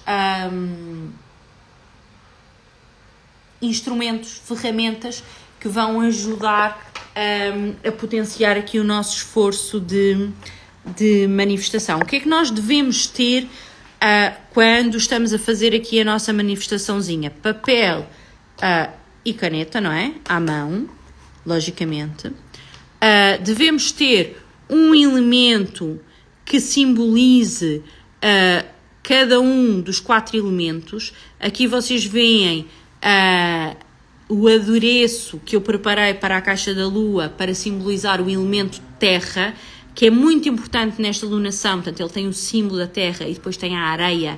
instrumentos, ferramentas que vão ajudar a potenciar aqui o nosso esforço de manifestação. O que é que nós devemos ter quando estamos a fazer aqui a nossa manifestaçãozinha? Papel e caneta, não é? À mão, logicamente. Devemos ter um elemento que simbolize cada um dos 4 elementos. Aqui vocês veem o adereço que eu preparei para a caixa da Lua para simbolizar o elemento terra, que é muito importante nesta lunação. Portanto, ele tem o símbolo da terra e depois tem a areia,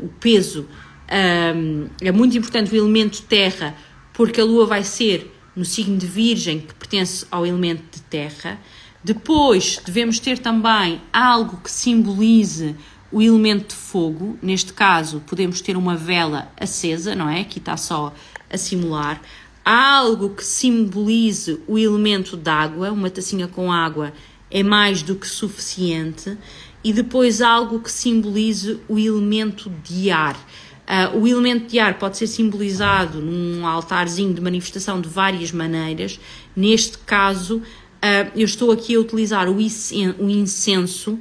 o peso. É muito importante o elemento terra, porque a lua vai ser no signo de Virgem, que pertence ao elemento de terra. Depois devemos ter também algo que simbolize o elemento de fogo. Neste caso podemos ter uma vela acesa, não é? Aqui está só a simular. Algo que simbolize o elemento de água, uma tacinha com água é mais do que suficiente. E depois algo que simbolize o elemento de ar. O elemento de ar pode ser simbolizado num altarzinho de manifestação de várias maneiras. Neste caso, eu estou aqui a utilizar o incenso,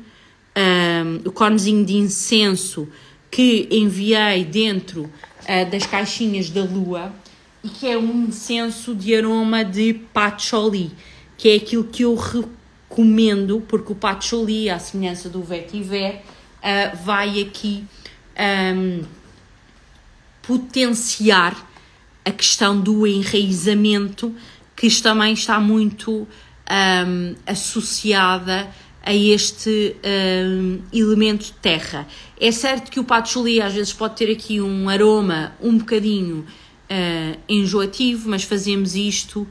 o conezinho de incenso que enviei dentro das caixinhas da lua, e que é um incenso de aroma de patchouli, que é aquilo que eu recomendo, porque o patchouli, à semelhança do vetiver, vai aqui potenciar a questão do enraizamento, que também está muito associada a este elemento terra. É certo que o patchouli às vezes pode ter aqui um aroma um bocadinho enjoativo, mas fazemos isto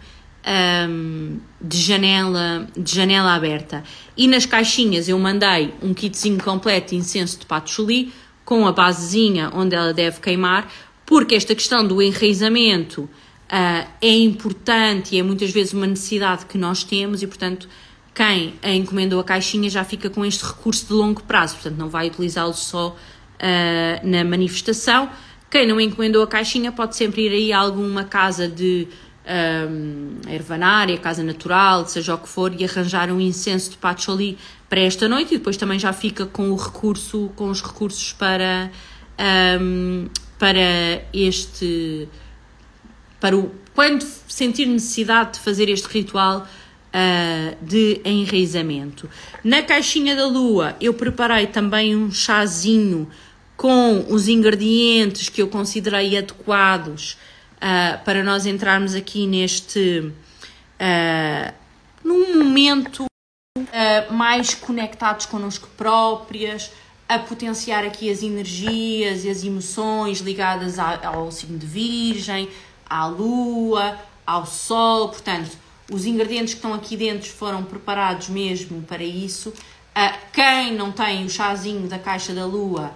de janela aberta. E nas caixinhas eu mandei um kitzinho completo de incenso de patchouli, com a basezinha onde ela deve queimar, porque esta questão do enraizamento é importante e é muitas vezes uma necessidade que nós temos, e portanto quem encomendou a caixinha já fica com este recurso de longo prazo, portanto não vai utilizá-lo só na manifestação. Quem não encomendou a caixinha pode sempre ir aí a alguma casa de ervanária, casa natural, seja o que for, e arranjar um incenso de patchouli para esta noite, e depois também já fica com o recurso, com os recursos para quando sentir necessidade de fazer este ritual de enraizamento. Na caixinha da lua eu preparei também um chazinho com os ingredientes que eu considerei adequados para nós entrarmos aqui num momento mais conectados connosco próprias, a potenciar aqui as energias e as emoções ligadas ao signo de Virgem, à lua, ao sol. Portanto, os ingredientes que estão aqui dentro foram preparados mesmo para isso. Quem não tem o chazinho da caixa da lua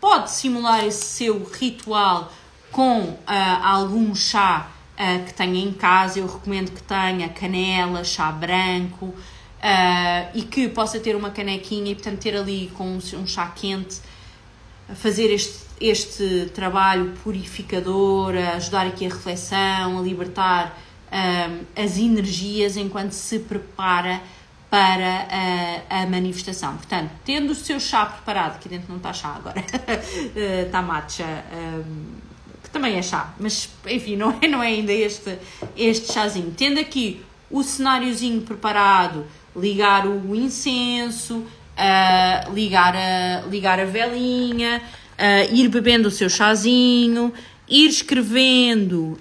pode simular esse seu ritual com algum chá que tenha em casa. Eu recomendo que tenha canela, chá branco, e que possa ter uma canequinha e, portanto, ter ali com um chá quente, a fazer este trabalho purificador, a ajudar aqui a reflexão, a libertar as energias enquanto se prepara para a manifestação. Portanto, tendo o seu chá preparado, aqui dentro não está chá agora, está matcha, que também é chá, mas enfim, não é ainda este chazinho. Tendo aqui o cenáriozinho preparado, ligar o incenso, ligar a velinha, ir bebendo o seu chazinho, ir escrevendo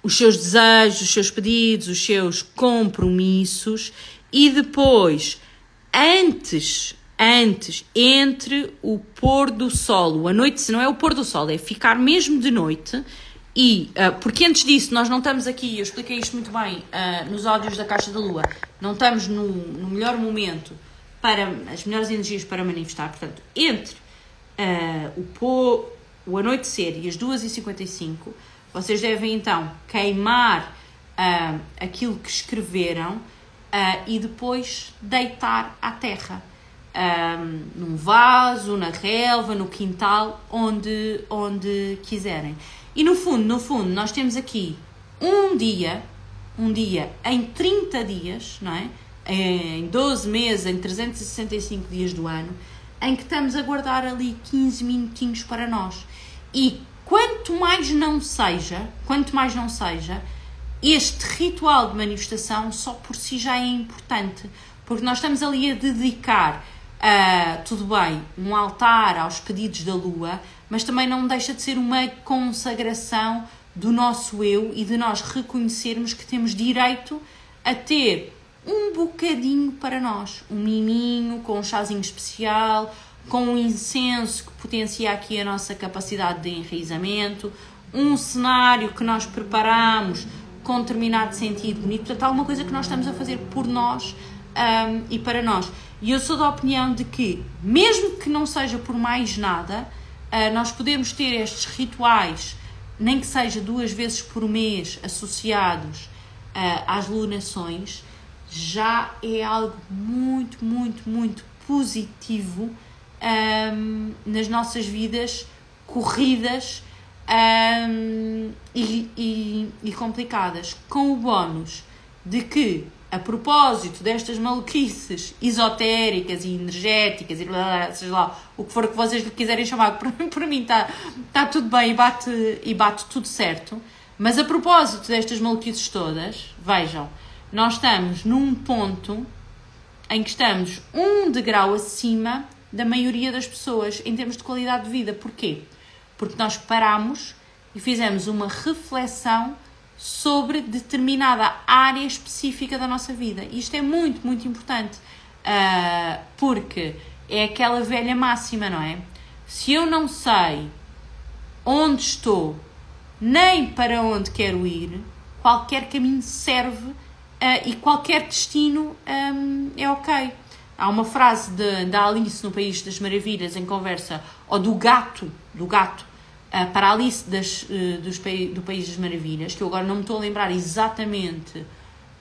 os seus desejos, os seus pedidos, os seus compromissos, e depois, antes, entre o pôr do sol, a noite, se não é o pôr do sol, é ficar mesmo de noite, e, porque antes disso nós não estamos aqui, eu expliquei isto muito bem nos áudios da Caixa da Lua, não estamos no melhor momento, para as melhores energias para manifestar. Portanto, entre o anoitecer e as 2h55, vocês devem então queimar aquilo que escreveram e depois deitar à terra, num vaso, na relva, no quintal, onde quiserem. E no fundo, nós temos aqui um dia em 30 dias, não é? Em 12 meses, em 365 dias do ano, em que estamos a guardar ali 15 minutinhos para nós. E quanto mais não seja, este ritual de manifestação só por si já é importante, porque nós estamos ali a dedicar, tudo bem, um altar aos pedidos da lua, mas também não deixa de ser uma consagração do nosso eu e de nós reconhecermos que temos direito a ter um bocadinho para nós, um miminho com um chazinho especial, com um incenso que potencia aqui a nossa capacidade de enraizamento, um cenário que nós preparamos com determinado sentido bonito, portanto, alguma coisa que nós estamos a fazer por nós e para nós. E eu sou da opinião de que, mesmo que não seja por mais nada, nós podemos ter estes rituais, nem que seja 2 vezes por mês, associados às lunações, já é algo muito, muito, muito positivo nas nossas vidas corridas e complicadas, com o bónus de que, a propósito destas maluquices esotéricas e energéticas e seja lá o que for que vocês lhe quiserem chamar, para mim está tudo bem e bate tudo certo, mas a propósito destas maluquices todas, vejam, nós estamos num ponto em que estamos 1 degrau acima da maioria das pessoas em termos de qualidade de vida. Porquê? Porque nós paramos e fizemos uma reflexão sobre determinada área específica da nossa vida. Isto é muito, muito importante, porque é aquela velha máxima, não é? Se eu não sei onde estou, nem para onde quero ir, qualquer caminho serve e qualquer destino é ok. Há uma frase da Alice no País das Maravilhas, em conversa, ou do gato para a Alice do País das Maravilhas, que eu agora não me estou a lembrar exatamente,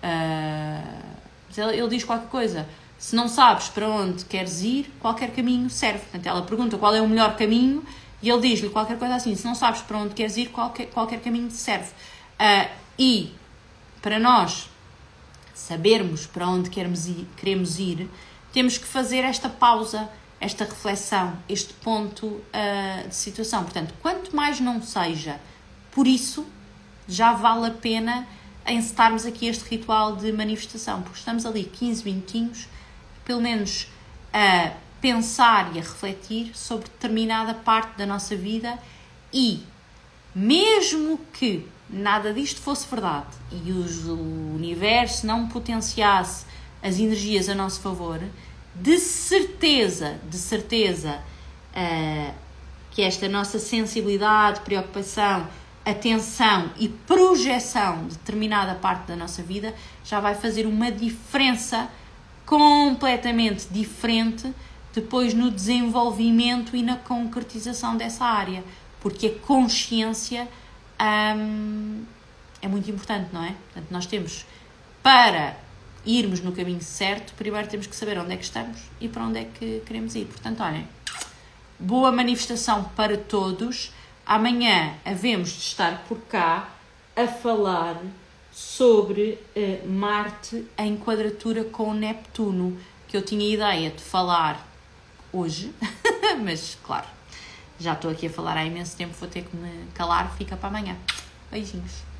mas ele diz qualquer coisa. Se não sabes para onde queres ir, qualquer caminho serve. Portanto, ela pergunta qual é o melhor caminho e ele diz-lhe qualquer coisa assim: se não sabes para onde queres ir, qualquer caminho serve. E para nós sabermos para onde queremos ir, temos que fazer esta pausa, esta reflexão, este ponto de situação. Portanto, quanto mais não seja por isso, já vale a pena encetarmos aqui este ritual de manifestação, porque estamos ali 15 minutinhos, pelo menos a pensar e a refletir sobre determinada parte da nossa vida, e mesmo que nada disto fosse verdade e o universo não potenciasse as energias a nosso favor, de certeza que esta nossa sensibilidade, preocupação, atenção e projeção de determinada parte da nossa vida já vai fazer uma diferença completamente diferente depois no desenvolvimento e na concretização dessa área, porque a consciência é muito importante, não é? Portanto, nós temos, para irmos no caminho certo, primeiro temos que saber onde é que estamos e para onde é que queremos ir. Portanto, olhem, boa manifestação para todos. Amanhã havemos de estar por cá a falar sobre Marte em quadratura com Neptuno, que eu tinha ideia de falar hoje, mas claro, já estou aqui a falar há imenso tempo, vou ter que me calar, fica para amanhã. Beijinhos.